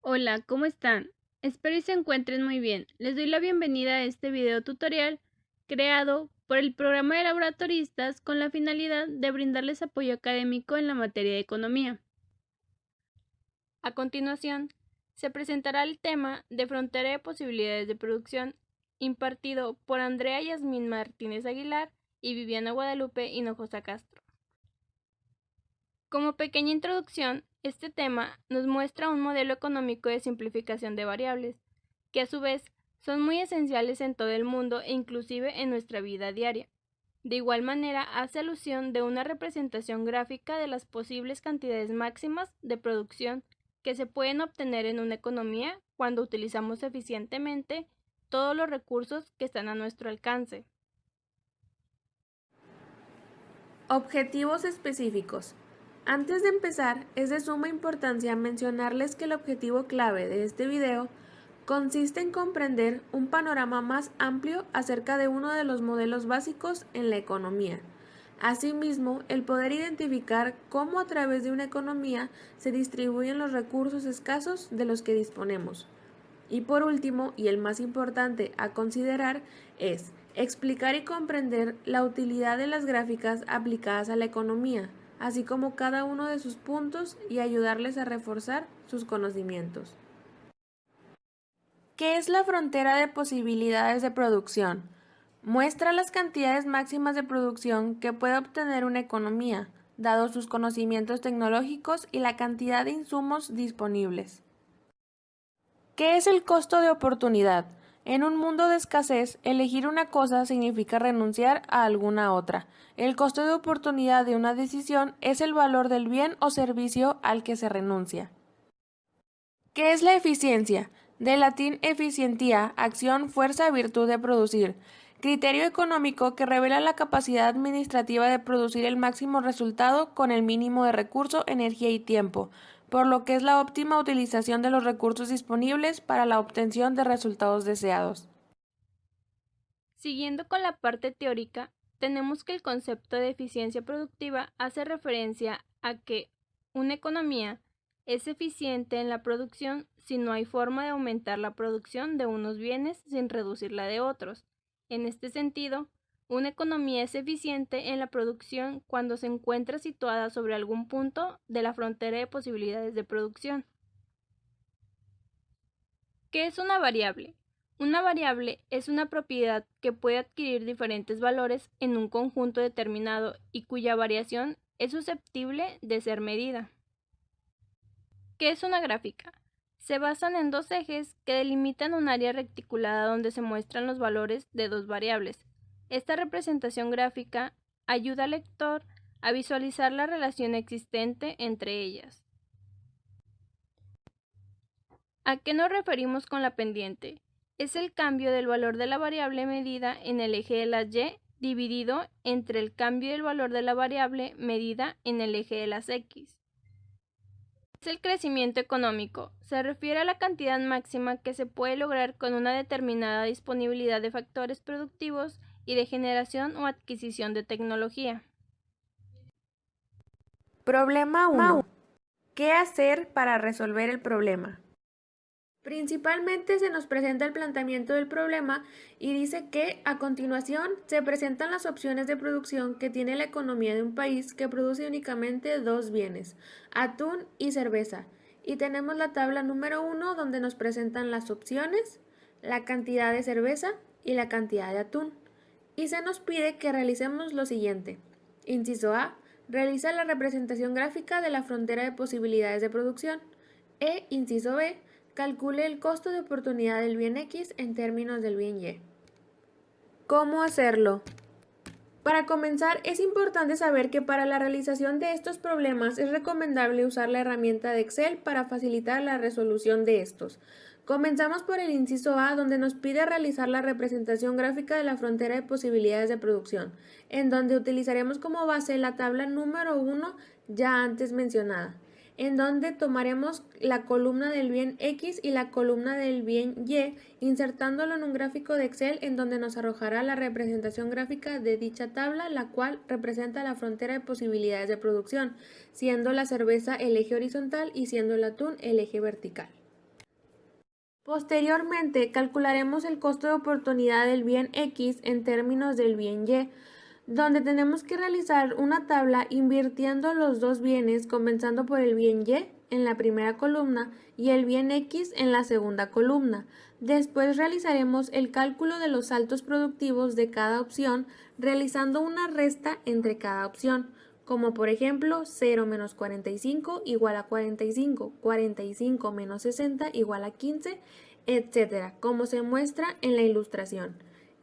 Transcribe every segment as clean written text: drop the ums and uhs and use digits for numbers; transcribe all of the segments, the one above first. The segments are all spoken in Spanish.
Hola, ¿cómo están? Espero y se encuentren muy bien. Les doy la bienvenida a este video tutorial creado por el programa de laboratoristas con la finalidad de brindarles apoyo académico en la materia de economía. A continuación, se presentará el tema de frontera de posibilidades de producción impartido por Andrea Yasmín Martínez Aguilar y Viviana Guadalupe Hinojosa Castro. Como pequeña introducción, este tema nos muestra un modelo económico de simplificación de variables, que a su vez son muy esenciales en todo el mundo e inclusive en nuestra vida diaria. De igual manera, hace alusión de una representación gráfica de las posibles cantidades máximas de producción que se pueden obtener en una economía cuando utilizamos eficientemente todos los recursos que están a nuestro alcance. Objetivos específicos. Antes de empezar, es de suma importancia mencionarles que el objetivo clave de este video consiste en comprender un panorama más amplio acerca de uno de los modelos básicos en la economía. Asimismo, el poder identificar cómo a través de una economía se distribuyen los recursos escasos de los que disponemos. Y por último, y el más importante a considerar, es explicar y comprender la utilidad de las gráficas aplicadas a la economía, así como cada uno de sus puntos y ayudarles a reforzar sus conocimientos. ¿Qué es la frontera de posibilidades de producción? Muestra las cantidades máximas de producción que puede obtener una economía, dados sus conocimientos tecnológicos y la cantidad de insumos disponibles. ¿Qué es el costo de oportunidad? En un mundo de escasez, elegir una cosa significa renunciar a alguna otra. El costo de oportunidad de una decisión es el valor del bien o servicio al que se renuncia. ¿Qué es la eficiencia? Del latín efficientia, acción, fuerza, virtud de producir. Criterio económico que revela la capacidad administrativa de producir el máximo resultado con el mínimo de recurso, energía y tiempo, por lo que es la óptima utilización de los recursos disponibles para la obtención de resultados deseados. Siguiendo con la parte teórica, tenemos que el concepto de eficiencia productiva hace referencia a que una economía es eficiente en la producción si no hay forma de aumentar la producción de unos bienes sin reducir la de otros. En este sentido, una economía es eficiente en la producción cuando se encuentra situada sobre algún punto de la frontera de posibilidades de producción. ¿Qué es una variable? Una variable es una propiedad que puede adquirir diferentes valores en un conjunto determinado y cuya variación es susceptible de ser medida. ¿Qué es una gráfica? Se basan en dos ejes que delimitan un área reticulada donde se muestran los valores de dos variables. Esta representación gráfica ayuda al lector a visualizar la relación existente entre ellas. ¿A qué nos referimos con la pendiente? Es el cambio del valor de la variable medida en el eje de las y dividido entre el cambio del valor de la variable medida en el eje de las x. Es el crecimiento económico. Se refiere a la cantidad máxima que se puede lograr con una determinada disponibilidad de factores productivos y de generación o adquisición de tecnología. Problema 1. ¿Qué hacer para resolver el problema? Principalmente se nos presenta el planteamiento del problema y dice que a continuación se presentan las opciones de producción que tiene la economía de un país que produce únicamente dos bienes, atún y cerveza. Y tenemos la tabla número 1 donde nos presentan las opciones, la cantidad de cerveza y la cantidad de atún. Y se nos pide que realicemos lo siguiente. Inciso A. Realiza la representación gráfica de la frontera de posibilidades de producción. Inciso B. Calcule el costo de oportunidad del bien X en términos del bien Y. ¿Cómo hacerlo? Para comenzar, es importante saber que para la realización de estos problemas es recomendable usar la herramienta de Excel para facilitar la resolución de estos. Comenzamos por el inciso A, donde nos pide realizar la representación gráfica de la frontera de posibilidades de producción, en donde utilizaremos como base la tabla número 1 ya antes mencionada, en donde tomaremos la columna del bien X y la columna del bien Y, insertándolo en un gráfico de Excel en donde nos arrojará la representación gráfica de dicha tabla, la cual representa la frontera de posibilidades de producción, siendo la cerveza el eje horizontal y siendo el atún el eje vertical. Posteriormente, calcularemos el costo de oportunidad del bien X en términos del bien Y, donde tenemos que realizar una tabla invirtiendo los dos bienes, comenzando por el bien Y en la primera columna y el bien X en la segunda columna. Después realizaremos el cálculo de los saltos productivos de cada opción, realizando una resta entre cada opción, como por ejemplo 0 menos 45 igual a 45, 45 menos 60 igual a 15, etcétera, como se muestra en la ilustración.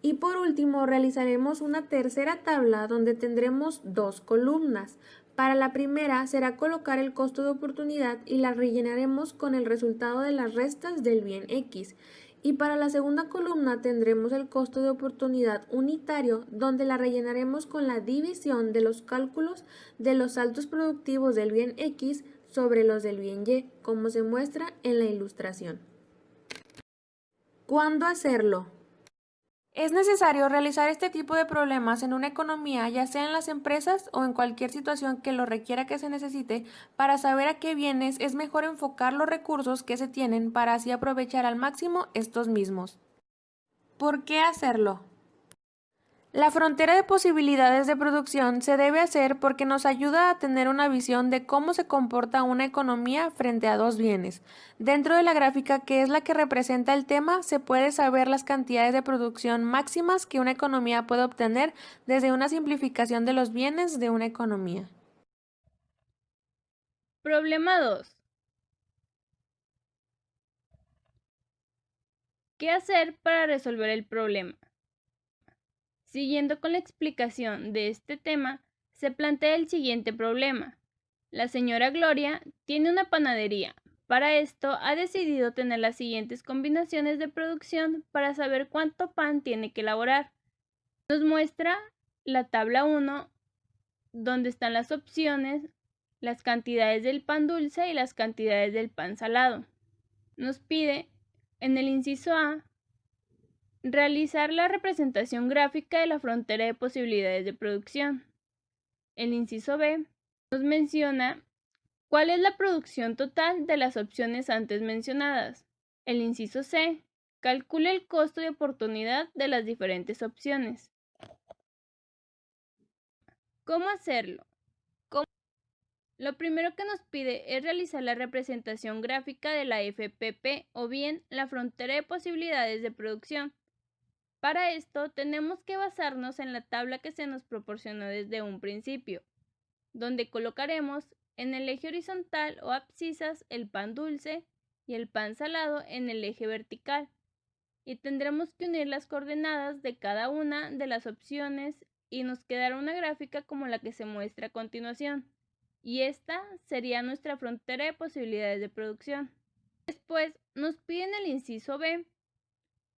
Y por último, realizaremos una tercera tabla donde tendremos dos columnas. Para la primera será colocar el costo de oportunidad y la rellenaremos con el resultado de las restas del bien X. Y para la segunda columna tendremos el costo de oportunidad unitario, donde la rellenaremos con la división de los cálculos de los saltos productivos del bien X sobre los del bien Y, como se muestra en la ilustración. ¿Cuándo hacerlo? Es necesario realizar este tipo de problemas en una economía, ya sea en las empresas o en cualquier situación que lo requiera que se necesite, para saber a qué bienes es mejor enfocar los recursos que se tienen para así aprovechar al máximo estos mismos. ¿Por qué hacerlo? La frontera de posibilidades de producción se debe hacer porque nos ayuda a tener una visión de cómo se comporta una economía frente a dos bienes. Dentro de la gráfica, que es la que representa el tema, se puede saber las cantidades de producción máximas que una economía puede obtener desde una simplificación de los bienes de una economía. Problema 2. ¿Qué hacer para resolver el problema? Siguiendo con la explicación de este tema, se plantea el siguiente problema. La señora Gloria tiene una panadería. Para esto ha decidido tener las siguientes combinaciones de producción para saber cuánto pan tiene que elaborar. Nos muestra la tabla 1, donde están las opciones, las cantidades del pan dulce y las cantidades del pan salado. Nos pide, en el inciso A, realizar la representación gráfica de la frontera de posibilidades de producción. El inciso B nos menciona cuál es la producción total de las opciones antes mencionadas. El inciso C calcula el costo de oportunidad de las diferentes opciones. ¿Cómo hacerlo? Lo primero que nos pide es realizar la representación gráfica de la FPP o bien la frontera de posibilidades de producción. Para esto tenemos que basarnos en la tabla que se nos proporcionó desde un principio, donde colocaremos en el eje horizontal o abscisas el pan dulce y el pan salado en el eje vertical, y tendremos que unir las coordenadas de cada una de las opciones y nos quedará una gráfica como la que se muestra a continuación, y esta sería nuestra frontera de posibilidades de producción. Después nos piden el inciso B.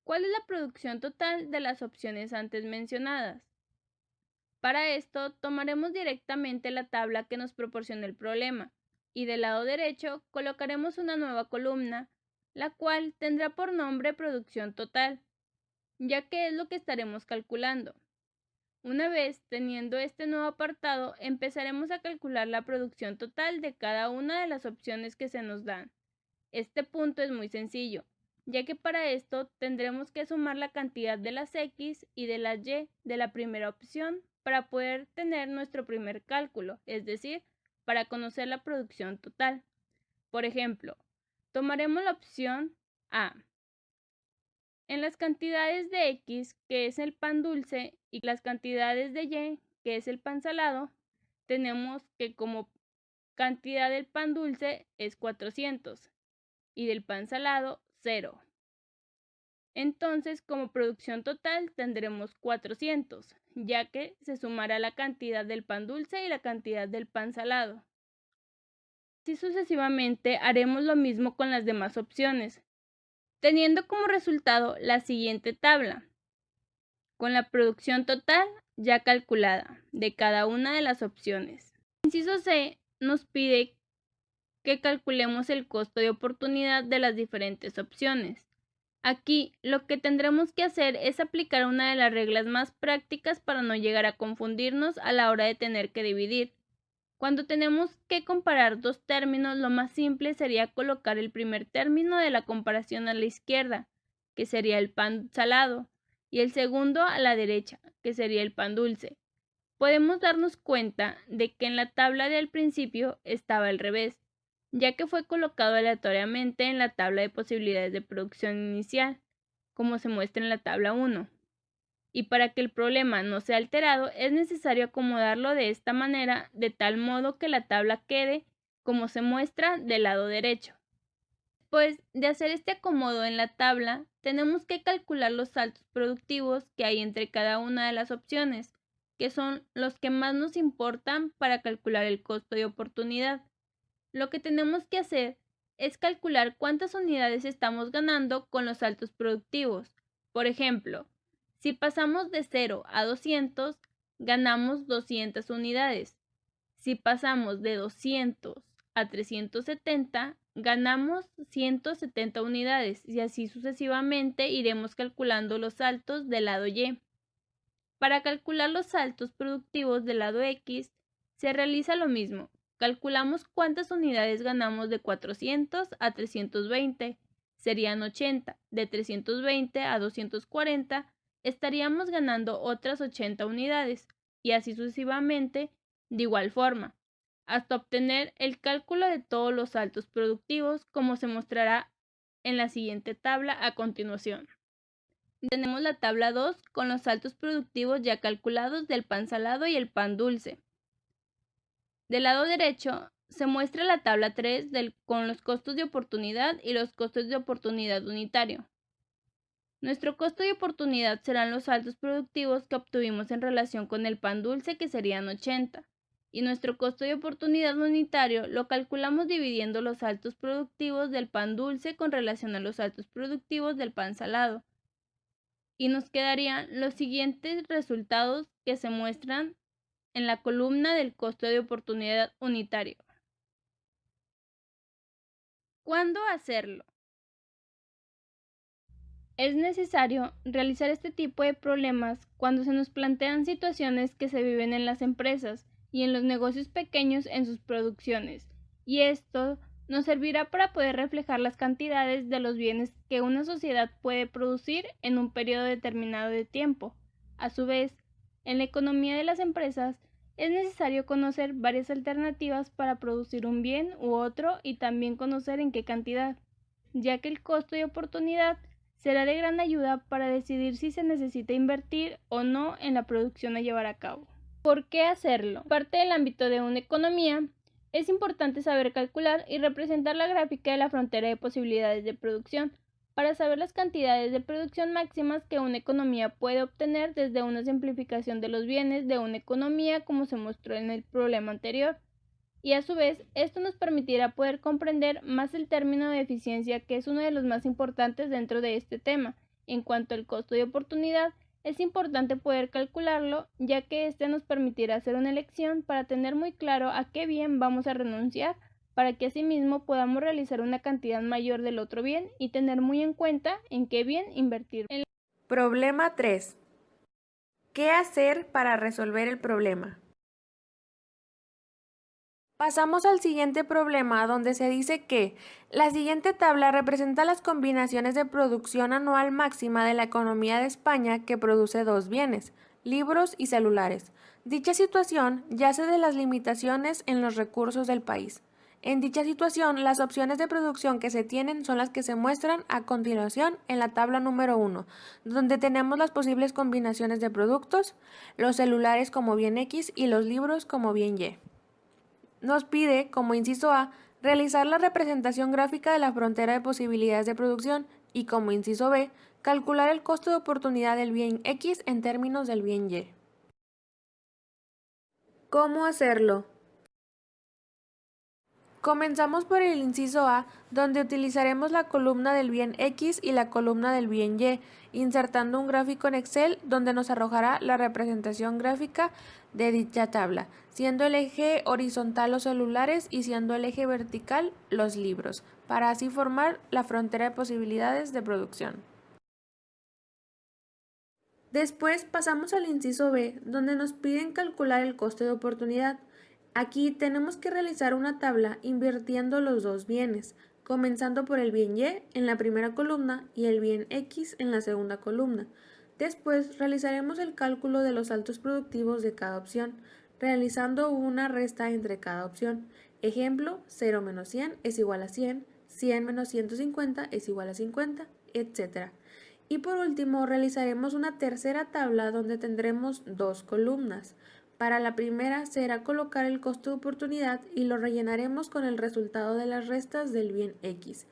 ¿Cuál es la producción total de las opciones antes mencionadas? Para esto, tomaremos directamente la tabla que nos proporciona el problema y del lado derecho colocaremos una nueva columna, la cual tendrá por nombre producción total, ya que es lo que estaremos calculando. Una vez teniendo este nuevo apartado, empezaremos a calcular la producción total de cada una de las opciones que se nos dan. Este punto es muy sencillo, ya que para esto tendremos que sumar la cantidad de las X y de las Y de la primera opción para poder tener nuestro primer cálculo, es decir, para conocer la producción total. Por ejemplo, tomaremos la opción A. En las cantidades de X, que es el pan dulce, y las cantidades de Y, que es el pan salado, tenemos que como cantidad del pan dulce es 400 y del pan salado 0. Entonces, como producción total tendremos 400, ya que se sumará la cantidad del pan dulce y la cantidad del pan salado. Así sucesivamente haremos lo mismo con las demás opciones, teniendo como resultado la siguiente tabla, con la producción total ya calculada de cada una de las opciones. El inciso C nos pide que calculemos el costo de oportunidad de las diferentes opciones. Aquí lo que tendremos que hacer es aplicar una de las reglas más prácticas para no llegar a confundirnos a la hora de tener que dividir. Cuando tenemos que comparar dos términos, lo más simple sería colocar el primer término de la comparación a la izquierda, que sería el pan salado, y el segundo a la derecha, que sería el pan dulce. Podemos darnos cuenta de que en la tabla de al principio estaba al revés, ya que fue colocado aleatoriamente en la tabla de posibilidades de producción inicial, como se muestra en la tabla 1. Y para que el problema no sea alterado, es necesario acomodarlo de esta manera, de tal modo que la tabla quede como se muestra del lado derecho. Después de hacer este acomodo en la tabla, tenemos que calcular los saltos productivos que hay entre cada una de las opciones, que son los que más nos importan para calcular el costo de oportunidad. Lo que tenemos que hacer es calcular cuántas unidades estamos ganando con los saltos productivos. Por ejemplo, si pasamos de 0 a 200, ganamos 200 unidades. Si pasamos de 200 a 370, ganamos 170 unidades y así sucesivamente iremos calculando los saltos del lado Y. Para calcular los saltos productivos del lado X, se realiza lo mismo. Calculamos cuántas unidades ganamos de 400 a 320, serían 80. De 320 a 240, estaríamos ganando otras 80 unidades, y así sucesivamente, de igual forma, hasta obtener el cálculo de todos los saltos productivos, como se mostrará en la siguiente tabla a continuación. Tenemos la tabla 2 con los saltos productivos ya calculados del pan salado y el pan dulce. Del lado derecho se muestra la tabla 3 con los costos de oportunidad y los costos de oportunidad unitario. Nuestro costo de oportunidad serán los saltos productivos que obtuvimos en relación con el pan dulce, que serían 80, y nuestro costo de oportunidad unitario lo calculamos dividiendo los saltos productivos del pan dulce con relación a los saltos productivos del pan salado. Y nos quedarían los siguientes resultados que se muestran en la columna del costo de oportunidad unitario. ¿Cuándo hacerlo? Es necesario realizar este tipo de problemas cuando se nos plantean situaciones que se viven en las empresas y en los negocios pequeños en sus producciones, y esto nos servirá para poder reflejar las cantidades de los bienes que una sociedad puede producir en un periodo determinado de tiempo. A su vez, en la economía de las empresas es necesario conocer varias alternativas para producir un bien u otro y también conocer en qué cantidad, ya que el costo de oportunidad será de gran ayuda para decidir si se necesita invertir o no en la producción a llevar a cabo. ¿Por qué hacerlo? Parte del ámbito de una economía, es importante saber calcular y representar la gráfica de la frontera de posibilidades de producción para saber las cantidades de producción máximas que una economía puede obtener desde una simplificación de los bienes de una economía, como se mostró en el problema anterior. Y a su vez, esto nos permitirá poder comprender más el término de eficiencia, que es uno de los más importantes dentro de este tema. En cuanto al costo de oportunidad, es importante poder calcularlo, ya que este nos permitirá hacer una elección para tener muy claro a qué bien vamos a renunciar, para que asimismo podamos realizar una cantidad mayor del otro bien y tener muy en cuenta en qué bien invertir. Problema 3. ¿Qué hacer para resolver el problema? Pasamos al siguiente problema, donde se dice que la siguiente tabla representa las combinaciones de producción anual máxima de la economía de España, que produce dos bienes, libros y celulares. Dicha situación yace de las limitaciones en los recursos del país. En dicha situación, las opciones de producción que se tienen son las que se muestran a continuación en la tabla número 1, donde tenemos las posibles combinaciones de productos, los celulares como bien X y los libros como bien Y. Nos pide, como inciso A, realizar la representación gráfica de la frontera de posibilidades de producción y, como inciso B, calcular el costo de oportunidad del bien X en términos del bien Y. ¿Cómo hacerlo? Comenzamos por el inciso A, donde utilizaremos la columna del bien X y la columna del bien Y, insertando un gráfico en Excel donde nos arrojará la representación gráfica de dicha tabla, siendo el eje horizontal los celulares y siendo el eje vertical los libros, para así formar la frontera de posibilidades de producción. Después pasamos al inciso B, donde nos piden calcular el coste de oportunidad. Aquí tenemos que realizar una tabla invirtiendo los dos bienes, comenzando por el bien Y en la primera columna y el bien X en la segunda columna. Después realizaremos el cálculo de los saltos productivos de cada opción, realizando una resta entre cada opción. Ejemplo, 0 menos 100 es igual a 100, 100 menos 150 es igual a 50, etc. Y por último, realizaremos una tercera tabla donde tendremos dos columnas. Para la primera será colocar el costo de oportunidad y lo rellenaremos con el resultado de las restas del bien X.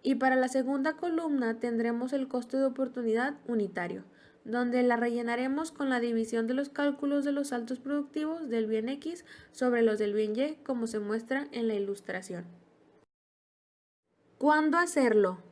Y para la segunda columna tendremos el costo de oportunidad unitario, donde la rellenaremos con la división de los cálculos de los saltos productivos del bien X sobre los del bien Y, como se muestra en la ilustración. ¿Cuándo hacerlo?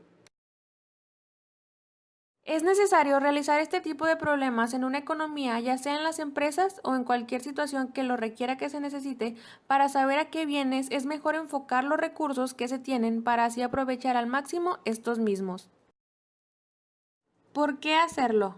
Es necesario realizar este tipo de problemas en una economía, ya sea en las empresas o en cualquier situación que lo requiera que se necesite, para saber a qué bienes es mejor enfocar los recursos que se tienen para así aprovechar al máximo estos mismos. ¿Por qué hacerlo?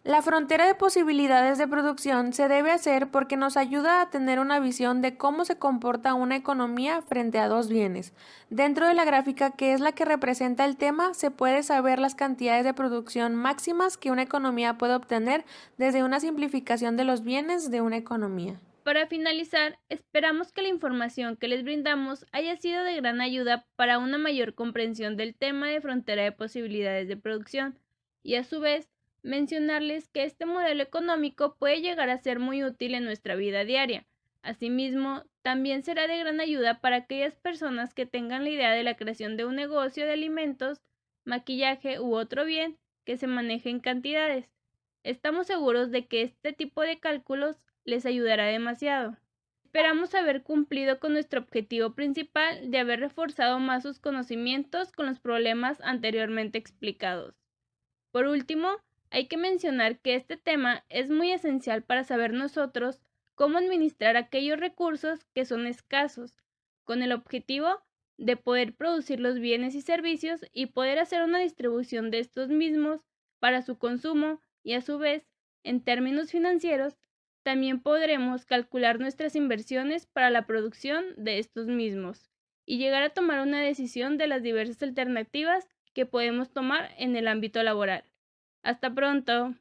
La frontera de posibilidades de producción se debe hacer porque nos ayuda a tener una visión de cómo se comporta una economía frente a dos bienes. Dentro de la gráfica, que es la que representa el tema, se puede saber las cantidades de producción máximas que una economía puede obtener desde una simplificación de los bienes de una economía. Para finalizar, esperamos que la información que les brindamos haya sido de gran ayuda para una mayor comprensión del tema de frontera de posibilidades de producción y a su vez mencionarles que este modelo económico puede llegar a ser muy útil en nuestra vida diaria. Asimismo, también será de gran ayuda para aquellas personas que tengan la idea de la creación de un negocio de alimentos, maquillaje u otro bien que se maneje en cantidades. Estamos seguros de que este tipo de cálculos les ayudará demasiado. Esperamos haber cumplido con nuestro objetivo principal de haber reforzado más sus conocimientos con los problemas anteriormente explicados. Por último, hay que mencionar que este tema es muy esencial para saber nosotros cómo administrar aquellos recursos que son escasos, con el objetivo de poder producir los bienes y servicios y poder hacer una distribución de estos mismos para su consumo y a su vez, en términos financieros, también podremos calcular nuestras inversiones para la producción de estos mismos y llegar a tomar una decisión de las diversas alternativas que podemos tomar en el ámbito laboral. Hasta pronto.